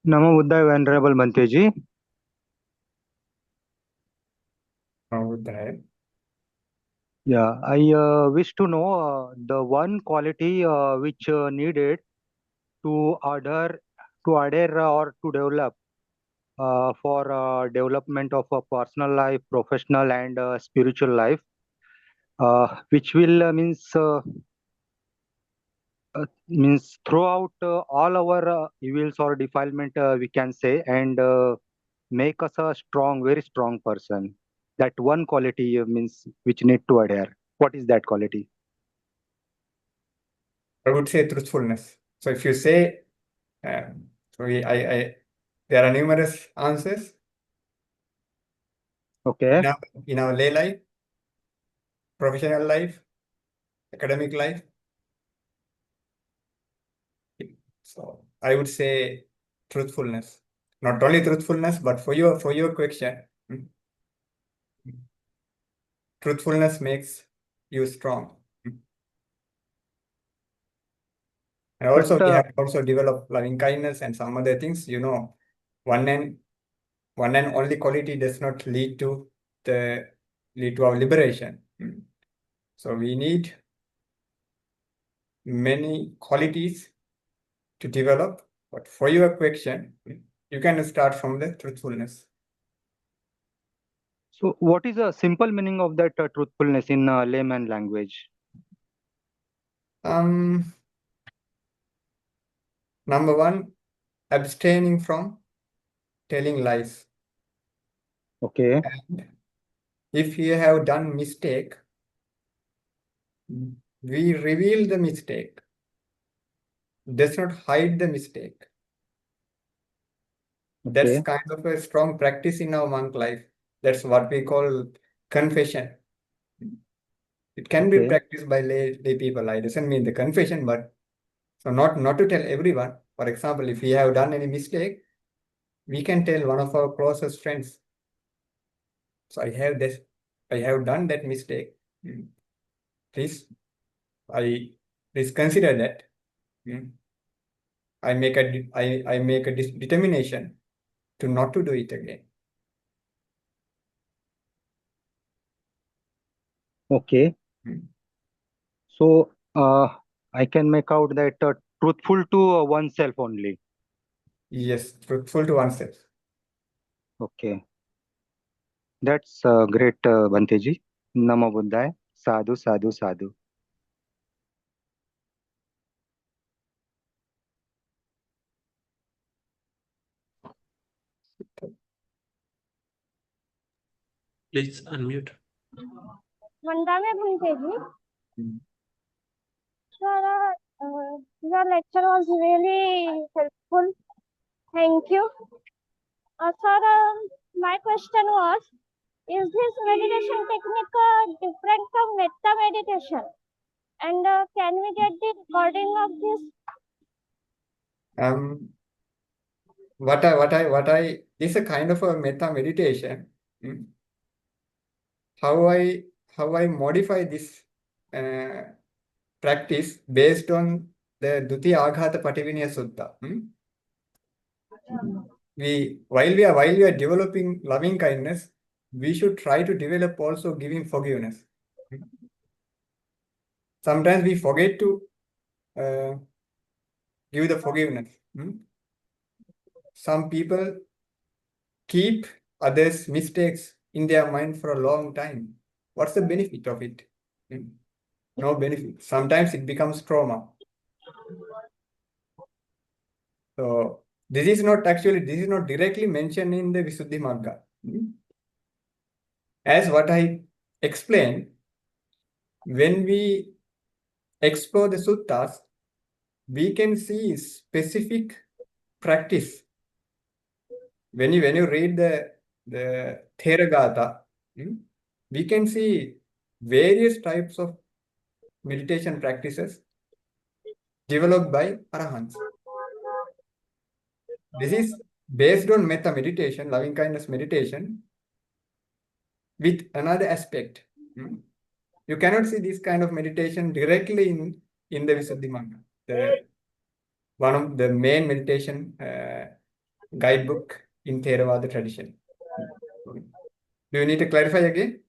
Namo Buddhaya, Venerable Bhante ji. Yeah, I wish to know the one quality which needed to adhere or to develop for development of a personal life, professional and spiritual life, which will means throughout all our evils or defilement we can say, and make us a strong, very strong person. That one quality means which need to adhere. What is that quality? I would say truthfulness. So if you say, there are numerous answers. Okay. In our lay life, professional life, academic life. So I would say truthfulness. Not only truthfulness, but for your question, truthfulness makes you strong. And also we have also developed loving kindness and some other things. One and only quality does not lead to our liberation. So we need many qualities to develop. But for your question, you can start from the truthfulness. So, what is a simple meaning of that truthfulness in layman language? Number one, abstaining from telling lies. Okay. And if you have done mistake, we reveal the mistake. Does not hide the mistake. That's Okay. kind of a strong practice in our monk life. That's what we call confession. It can be Okay. practiced by lay people. I doesn't mean the confession, but so not to tell everyone. For example, if we have done any mistake, we can tell one of our closest friends. So I have done that mistake. Please consider that. I make a determination to not to do it again. Okay. So, I can make out that truthful to oneself only. Yes, truthful to oneself. Okay. That's great, Bhante ji. Namo Buddhaya. Sadhu, sadhu, sadhu. Please unmute. Vandana Bhante ji. Sir, your lecture was really helpful. Thank you. Sir, my question was, is this meditation technique different from metta meditation? And can we get the recording of this? It's a kind of a metta meditation. How I modify this practice based on the Dutiya Aghata Pativinaya Sutta. While we are developing loving kindness, we should try to develop also giving forgiveness. Sometimes we forget to give the forgiveness. Some people keep others' mistakes in their mind for a long time. What's the benefit of it? No benefit. Sometimes it becomes trauma. So this is not directly mentioned in the Visuddhi Magga. As what I explained, when we explore the suttas, we can see specific practice. When you read the Theravada, we can see various types of meditation practices developed by Arahants. This is based on metta meditation, loving kindness meditation, with another aspect. You cannot see this kind of meditation directly in the Visuddhi Magga. One of the main meditation guidebook in Theravada tradition. Do you need to clarify again?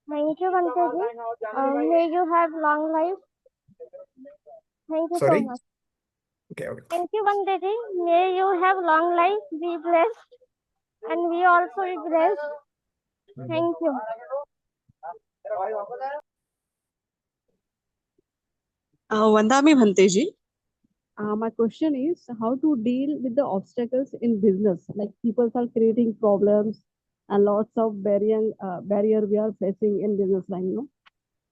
Thank you, Bhante. May you have long life. Thank you so Sorry? much. Okay. Thank you, Bhante. May you have long life, be blessed, and we also be blessed. Thank you. Vandami Bhanteji. My question is how to deal with the obstacles in business. Like people are creating problems and lots of barrier we are facing in business line. No?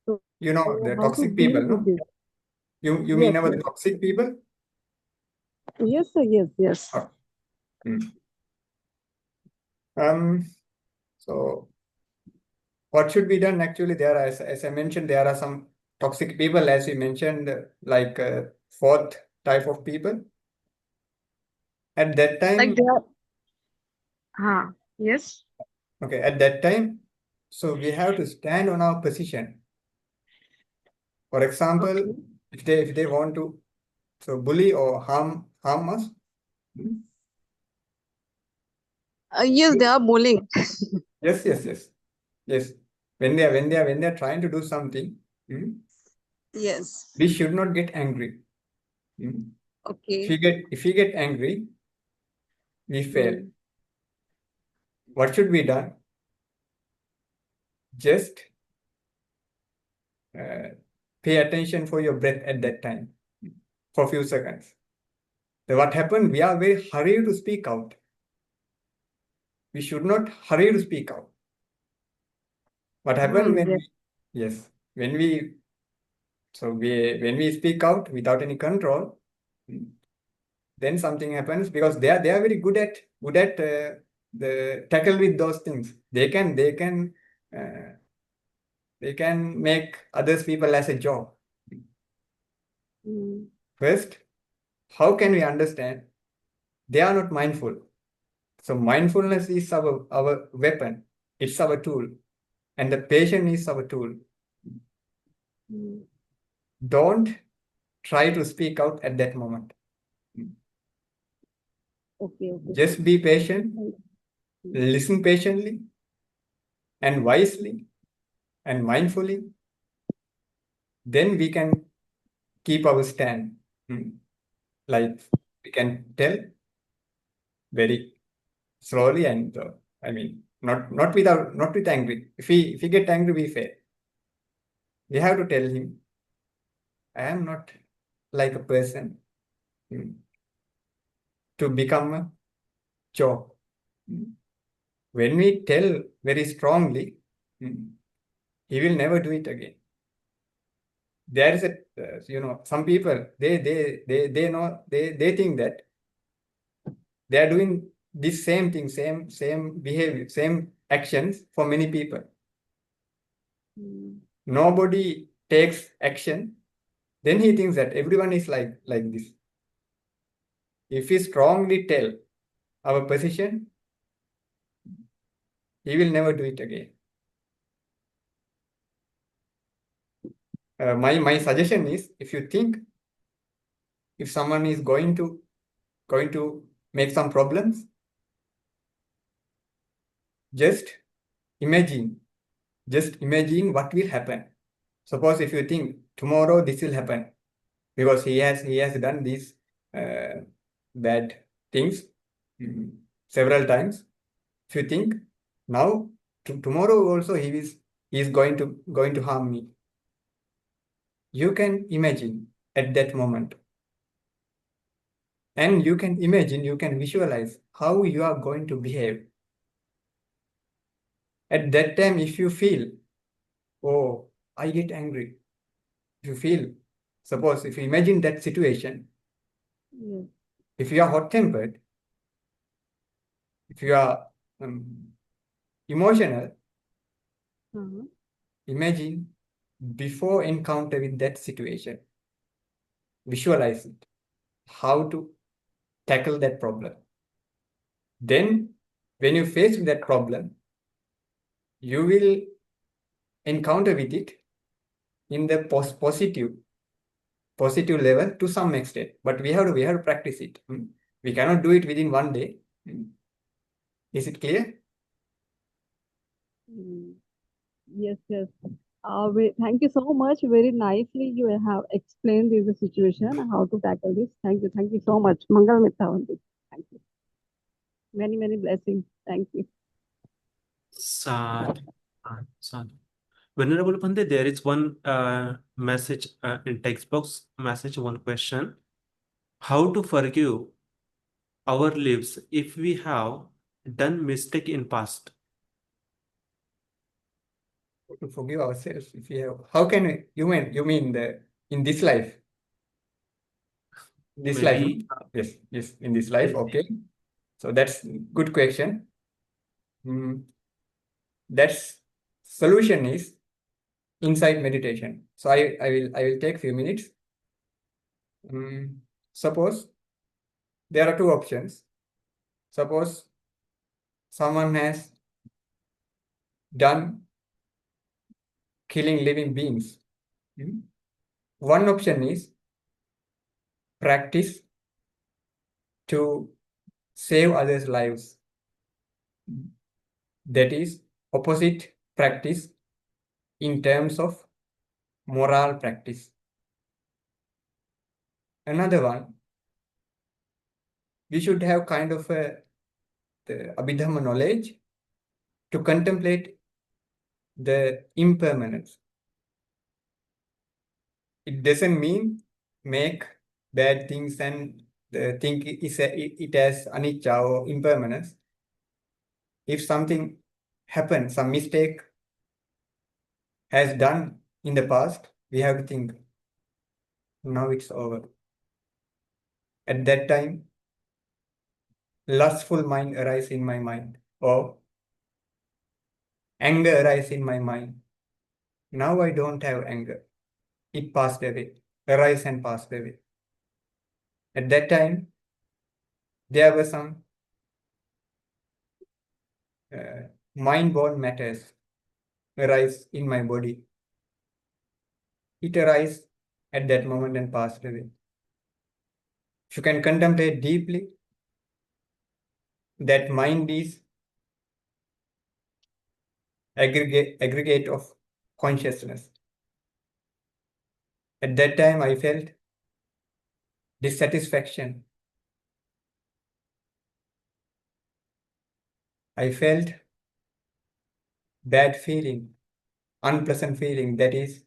So You know, the how toxic to people, deal no? with this? You Yes, mean about yes. the toxic people? Yes, sir. Yes, yes. Oh. So what should be done? Actually, there are, as I mentioned, there are some toxic people, as you mentioned, like fourth type of people. At that time, Like they are. Yes. okay, at that time, so we have to stand on our position. For example, Okay. if they want to bully or harm us. Yes, they are bullying. Yes. When they are trying to do something, Yes. we should not get angry. Okay. If we get angry, we fail. What should be done? Just pay attention for your breath at that time for a few seconds. So what happened? We are very hurried to speak out. We should not hurry to speak out. What happened when Yes. when we speak out without any control, then something happens, because they are very good at the tackle with those things. They can make others people as a job. First, how can we understand? They are not mindful. So mindfulness is our weapon. It's our tool, and the patience is our tool. Don't try to speak out at that moment. Okay. Just be patient, listen patiently and wisely and mindfully. Then we can keep our stand. Like we can tell very slowly, and not with angry. If we get angry, we fail. We have to tell him, I am not like a person to become a job. When we tell very strongly, he will never do it again. There is some people, they know, they think that they are doing this same thing, same behavior, same actions for many people. Nobody takes action, then he thinks that everyone is like this. If we strongly tell our position, he will never do it again. My suggestion is, if you think if someone is going to make some problems, just imagine what will happen. Suppose if you think tomorrow this will happen, because he has done these bad things several times. If you think now tomorrow also he is going to harm me, you can imagine at that moment, and you can visualize how you are going to behave. At that time, if you feel, oh, I get angry, if you feel, suppose if you imagine that situation, if you are hot-tempered, if you are emotional, imagine before encounter with that situation, visualize it, how to tackle that problem. Then when you face that problem, you will encounter with it in the positive positive level to some extent, but we have to practice it. We cannot do it within one day. Is it clear? Yes, yes. Thank you so much. Very nicely you have explained this situation, how to tackle this. Thank you. Thank you so much. Mangal Mithavanti. Thank you. Many, many blessings. Thank you. Sad. Sad. Venerable Bhante, there is one message in textbox message, one question. How to forgive our lives if we have done mistake in past? To forgive ourselves if we have. How can we, you mean in this life? This Maybe. life? Yes, in this life. Okay. So that's good question. That's solution is inside meditation. So I will take few minutes. Suppose there are two options. Suppose someone has done killing living beings. One option is practice to save others' lives. That is opposite practice in terms of moral practice. Another one, we should have kind of the Abhidhamma knowledge to contemplate the impermanence. It doesn't mean make bad things and think it as anicca or impermanence. If something happens, some mistake has done in the past, we have to think, now it's over. At that time, lustful mind arise in my mind, or anger arise in my mind. Now I don't have anger. It passed away, arise and passed away. At that time, there were some mind-born matters arise in my body. It arise at that moment and passed away. If you can contemplate deeply, that mind is aggregate of consciousness. At that time, I felt dissatisfaction. I felt bad feeling, unpleasant feeling, that is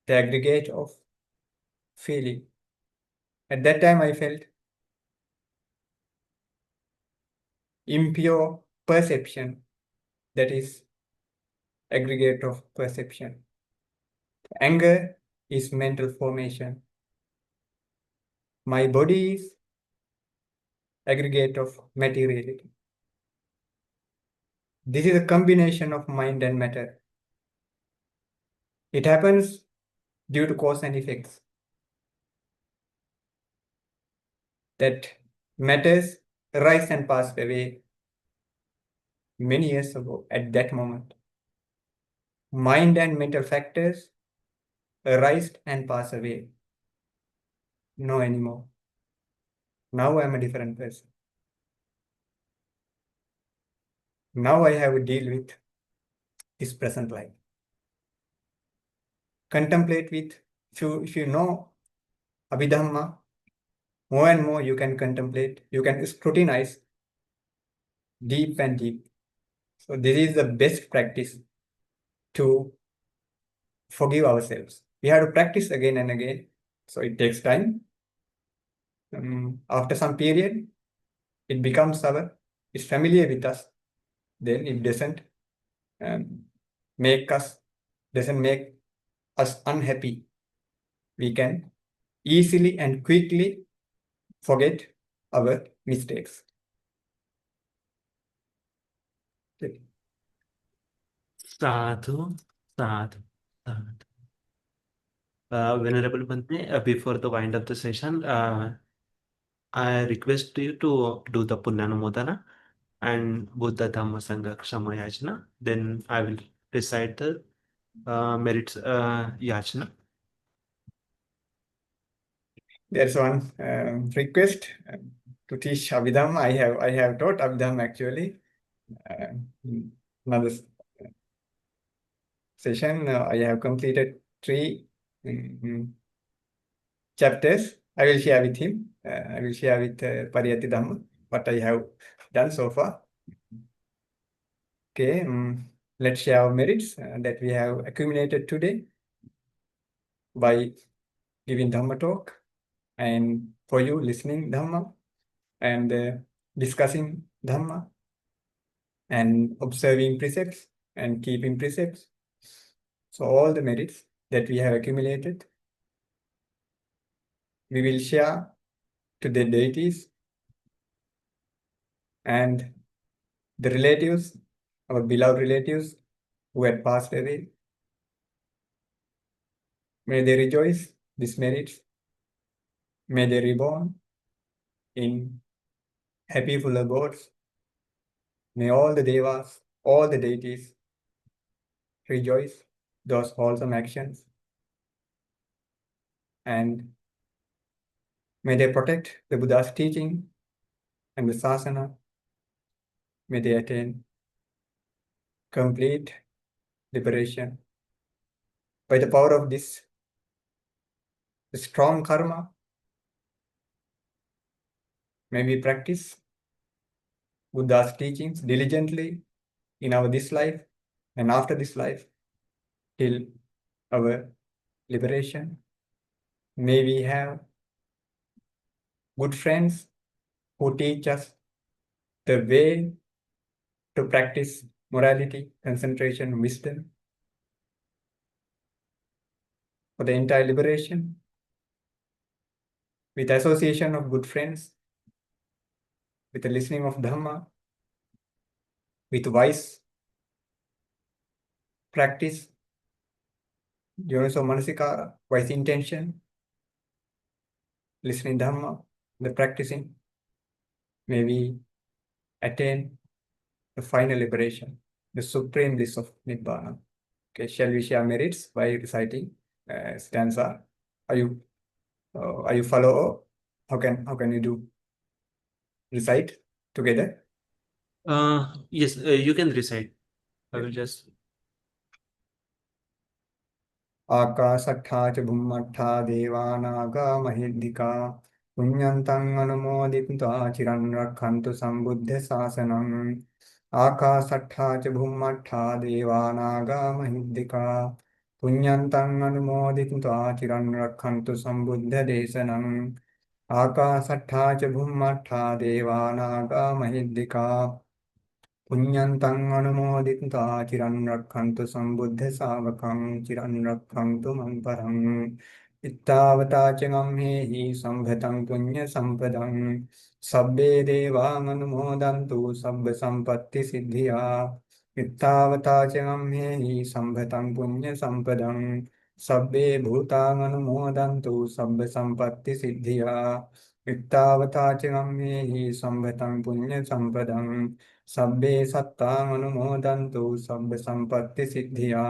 the aggregate of feeling. At that time, I felt impure perception, that is aggregate of perception. Anger is mental formation. My body is aggregate of materiality. This is a combination of mind and matter. It happens due to cause and effects. That matters arise and pass away many years ago at that moment. Mind and mental factors arise and pass away. No anymore. Now I am a different person. Now I have to deal with this present life. Contemplate with, if you know Abhidhamma, more and more you can contemplate, you can scrutinize deep and deep. So this is the best practice to forgive ourselves. We have to practice again and again. So it takes time. After some period, it becomes it's familiar with us. Then it doesn't make us unhappy. We can easily and quickly forget our mistakes. Okay. Sadhu, sadhu, sadhu. Venerable Bhante, before the wind up the session, I request you to do the Punyanamodana and Buddha Dhamma Sangha Kshama Yajna. Then I will recite the merits Yajna. there's one request to teach Abhidhamma. I have taught Abhidhamma actually. Another session, I have completed 3 chapters. I will share with him. I will share with Pariyati Dhamma what I have done so far. Okay, let's share our merits that we have accumulated today by giving Dhamma talk and for you listening Dhamma and discussing Dhamma and observing precepts and keeping precepts. So all the merits that we have accumulated, we will share to the deities and the relatives, our beloved relatives who had passed away. May they rejoice these merits. May they reborn in happy full abodes. May all the devas, all the deities rejoice those wholesome actions. And may they protect the Buddha's teaching and the sasana. May they attain complete liberation. By the power of this strong karma, may we practice Buddha's teachings diligently in our this life and after this life till our liberation. May we have good friends who teach us the way to practice morality, concentration, wisdom for the entire liberation. With association of good friends, with the listening of Dhamma, with wise practice, Yoniso Manasikara, wise intention, listening Dhamma, the practicing, may we attain the final liberation, the supreme bliss of Nibbana. Okay, shall we share merits by reciting stanza? Are you follow? Or how can you do? Recite together. Yes, you can recite. I will just. आकाशट्ठा च भुम्मट्ठा देवानागा महिद्दिका पुण्यन्तं अनुमोदित्वा चिरं रक्षन्तु सम्बुद्धशासनम् आकाशट्ठा च भुम्मट्ठा देवानागा महिद्दिका पुण्यन्तं अनुमोदित्वा चिरं रक्षन्तु सम्बुद्धदेशनम् आकाशट्ठा च भुम्मट्ठा देवानागा महिद्दिका पुण्यन्तं अनुमोदित्वा चिरं रक्षन्तु सम्बुद्धशावकं चिरं रक्षन्तु मम परम् इत्तावता च गम्हेहि संभतं पुण्यसम्पदं सब्बे देवानुमोदन्तु सब्बसम्पत्तिसिद्धिया इत्तावता च गम्हेहि संभतं पुण्यसम्पदं सब्बे भूतानुमोदन्तु सब्बसम्पत्तिसिद्धिया इत्तावता च गम्हेहि संभतं पुण्यसम्पदं सब्बे सत्तानुमोदन्तु सब्ब संपत्ति सिद्धिया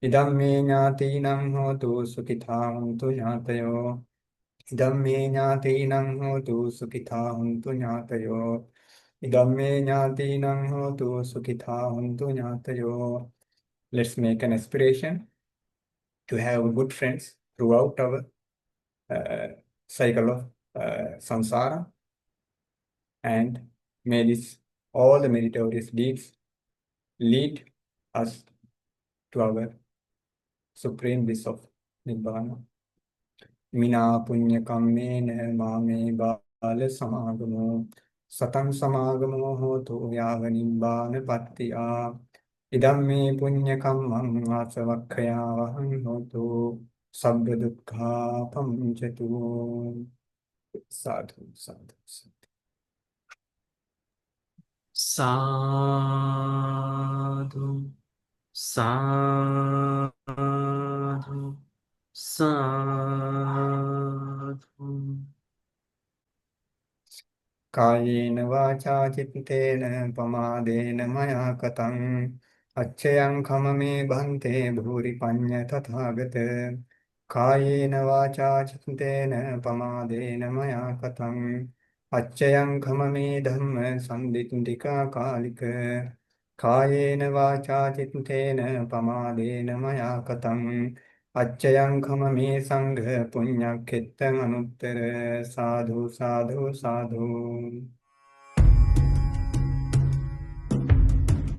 इदं मे ज्ञातीनां होतु सुखिता हन्तु ज्ञातयो इदं मे ज्ञातीनां होतु सुखिता हन्तु ज्ञातयो इदं मे ज्ञातीनां होतु सुखिता हन्तु ज्ञातयो. Let's make an aspiration to have good friends throughout our cycle of samsara, and may this all the meritorious deeds lead us to our supreme bliss of Nibbana. Mina punya kammena mame bala samagamo satam samagamo hotu yava Nibbana pattiya idam me punya kammam asavakkaya hotu sabba dukkha pamchatu. Sadhu, sadhu, sadhu. Sadhu, sadhu, sadhu. Kayena vacha chittena pamadena maya katang acchayam khamame bhante bhuri panya tathagata කායේන වාචා චිත්තේන පමාදේන මයා කතං අච්චයං khමමේ ධම්ම සම්දිත්තිකා කාලික කායේන වාචා චිත්තේන පමාදේන මයා කතං අච්චයං khමමේ සංඝ පුඤ්ඤක්ඛෙත්තං අනුත්තර සාධු සාධු සාධු